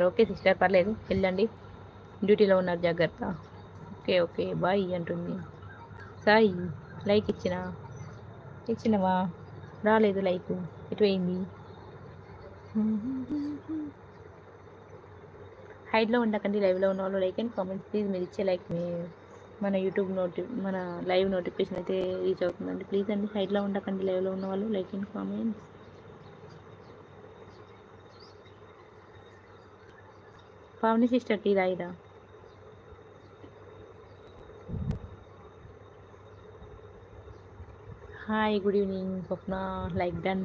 Okay sister, పర్లేదు వెళ్ళండి, డ్యూటీలో ఉన్నారు, జాగ్రత్త. ఓకే ఓకే బాయ్ అంటుంది. సాయి లైక్ ఇచ్చినవా? రాలేదు లైక్, ఎటు పోయింది? హైడ్లో ఉండకండి, లైవ్లో ఉన్న వాళ్ళు లైక్ అండ్ కామెంట్స్ ప్లీజ్. మీరు ఇచ్చే లైక్ మన యూట్యూబ్ మన లైవ్ నోటిఫికేషన్ అయితే రీచ్ అవుతుందండి. ప్లీజ్ అండి, హైడ్లో ఉండకండి, లైవ్లో ఉన్న వాళ్ళు like and comments. Pavani sister tea తాగిరా? Hi good evening Swapna, like done.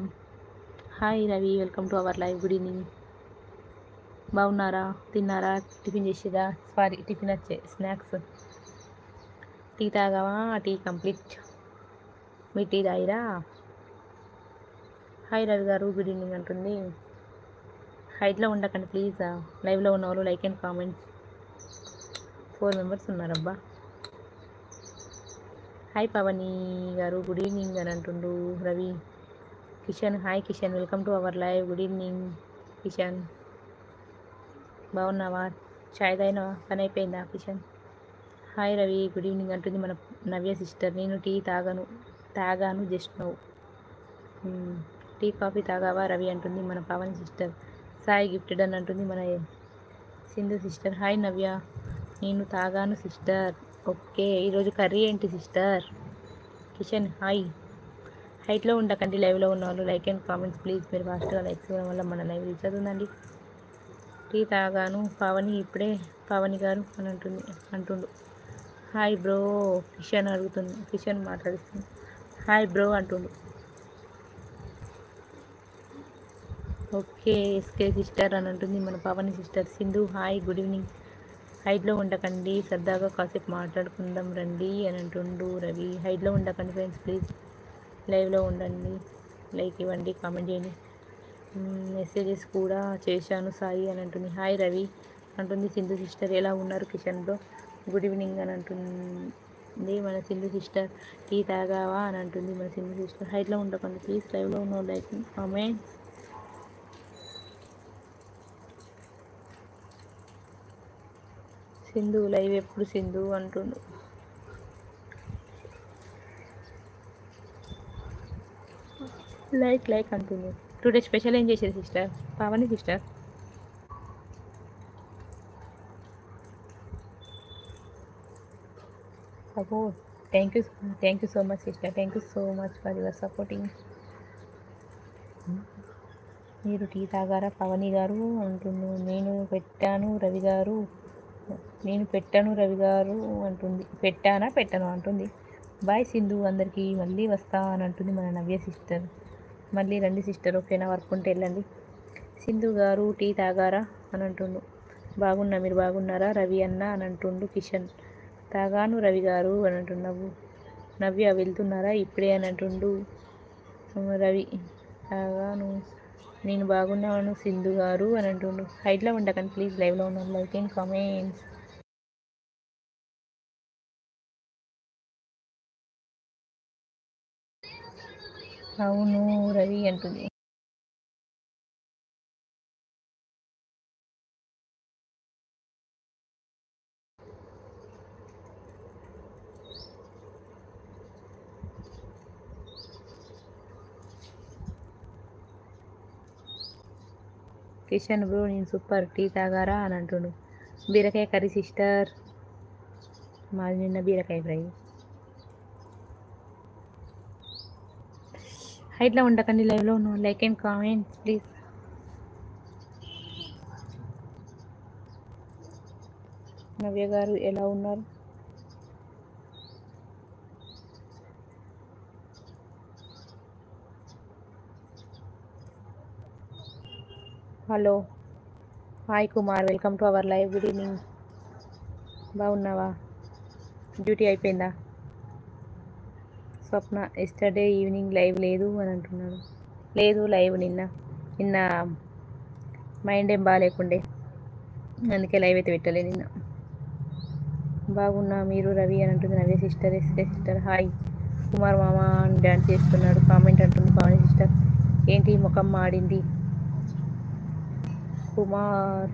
Hi Ravi, welcome to our live. Good evening, బాగున్నారా? తిన్నారా? టిఫిన్ చేసేదా? సారీ, టిఫిన్ వచ్చే స్నాక్స్. టీ తాగావా? Tea complete. మీ టీ తాగిరా? హాయ్ రవి గారు, గుడ్ ఈవినింగ్ అంటుంది. హైట్లో ఉండకండి ప్లీజ్, లైవ్లో ఉన్న వాళ్ళు లైక్ అండ్ కామెంట్స్. 4 మెంబర్స్ ఉన్నారబ్బా. హాయ్ పవని గారు, గుడ్ ఈవినింగ్ అని అంటుండు Ravi. Kishan, hi Kishan, welcome to our live. Good evening Kishan, బాగున్నావా? చాయ్ తాగినా? పని అయిపోయిందా Kishan? Hi Ravi, good evening అంటుంది మన నవ్య సిస్టర్. నేను టీ తాగాను జస్ట్ నౌ. టీ కాఫీ తాగావా రవి అంటుంది మన పవన్ సిస్టర్. సాయి గిఫ్టెడ్ అని అంటుంది మన సింధు సిస్టర్. హాయ్ నవ్య, నేను తాగాను సిస్టర్. ఓకే, ఈరోజు కర్రీ ఏంటి సిస్టర్? కిషన్ హాయ్. హైట్లో ఉండకండి, లైవ్లో ఉన్న వాళ్ళు లైక్ అండ్ కామెంట్స్ ప్లీజ్. మీరు ఫాస్ట్గా లైక్స్ ఇవ్వడం వల్ల మన లైవ్ రీచ్ అవుతుందండి. టీ తాగాను పావని, ఇప్పుడే పావని గారు అని అంటుండు. హాయ్ బ్రో కిషన్ అడుగుతుంది, కిషన్ మాట్లాడుతుంది. హాయ్ బ్రో అంటుండు. ఓకే ఎస్కే సిస్టర్ అని అంటుంది మన Pavani sister. Sindhu hi, good evening. హైడ్లో ఉండకండి, సరదాగా కాసేపు మాట్లాడుకుందాం రండి అని అంటుండు రవి. హైడ్లో ఉండకండి ఫ్రెండ్స్ ప్లీజ్, లైవ్లో ఉండండి, లైక్ ఇవ్వండి, కామెంట్ చేయండి. మెసేజెస్ కూడా చేశాను సాయి అని అంటుంది. హాయ్ రవి అంటుంది సింధు సిస్టర్. ఎలా ఉన్నారు కిషన్ బ్రో? గుడ్ ఈవినింగ్ అని అంటుంది మన సింధు సిస్టర్. టీ తాగావా అని అంటుంది మన సింధు సిస్టర్. హైట్లో ఉండకండి ప్లీజ్, లైవ్లో ఉన్న లైక్ కామెంట్స్. సింధు లైవ్ ఎప్పుడు సింధు అంటుండు. లైక్ అంటుంది. టుడే స్పెషల్ ఏం చేసేది sister? Pavani sister. Support, thank you so much sister, thank you so much for your supporting. మీరు టీ తాగారా పవని గారు అంటుంది. నేను పెట్టాను రవి గారు అంటుంది. పెట్టాను అంటుంది. బాయ్ సింధు అందరికీ, మళ్ళీ వస్తా అని అంటుంది మన నవ్య సిస్టర్. మళ్ళీ రండి సిస్టర్, ఓకేనా? వర్క్ ఉంటే వెళ్ళండి. సింధు గారు టీ తాగారా అని అంటుండు. బాగున్నా, మీరు బాగున్నారా రవి అన్న అని అంటుండు కిషన్. తాగాను రవి గారు అని అంటున్నావు. నవ్య వెళ్తున్నారా ఇప్పుడే అని అంటుండు రవి. తాగాను, నేను బాగున్నాను సింధు గారు అని అంటుండు. హైట్లో ఉండకండి ప్లీజ్, లైవ్లో ఉన్నాను, లైక్ అండ్ కామెంట్స్. అవును రవి అంటుంది. కిషన్ బ్రో నేను సూపర్, టీ తాగారా అని అంటుండు. బీరకాయ కర్రీ సిస్టర్, మాది నిన్న బీరకాయ ఫ్రై. హైట్లో ఉండకండి, లైవ్లో ఉన్న లైక్ అండ్ కామెంట్స్ ప్లీజ్. నవ్య గారు ఎలా ఉన్నారు? Hello hi Kumar, welcome to our live. Good evening, బాగున్నావా? డ్యూటీ అయిపోయిందా? స్వప్న ఎస్టర్డే ఈవినింగ్ లైవ్ లేదు అని అంటున్నాడు. లేదు లైవ్ నిన్న మైండ్ ఏం బాగాలేకుండే, అందుకే లైవ్ అయితే పెట్టలే నిన్న. బాగున్నా మీరు రవి అని అంటుంది Navya sister. SK sister hi. Kumar మామ అని డ్యాన్స్ చేస్తున్నాడు, కామెంట్ అంటుంది పవని సిస్టర్. ఏంటి ముఖం మాడింది కుమార్?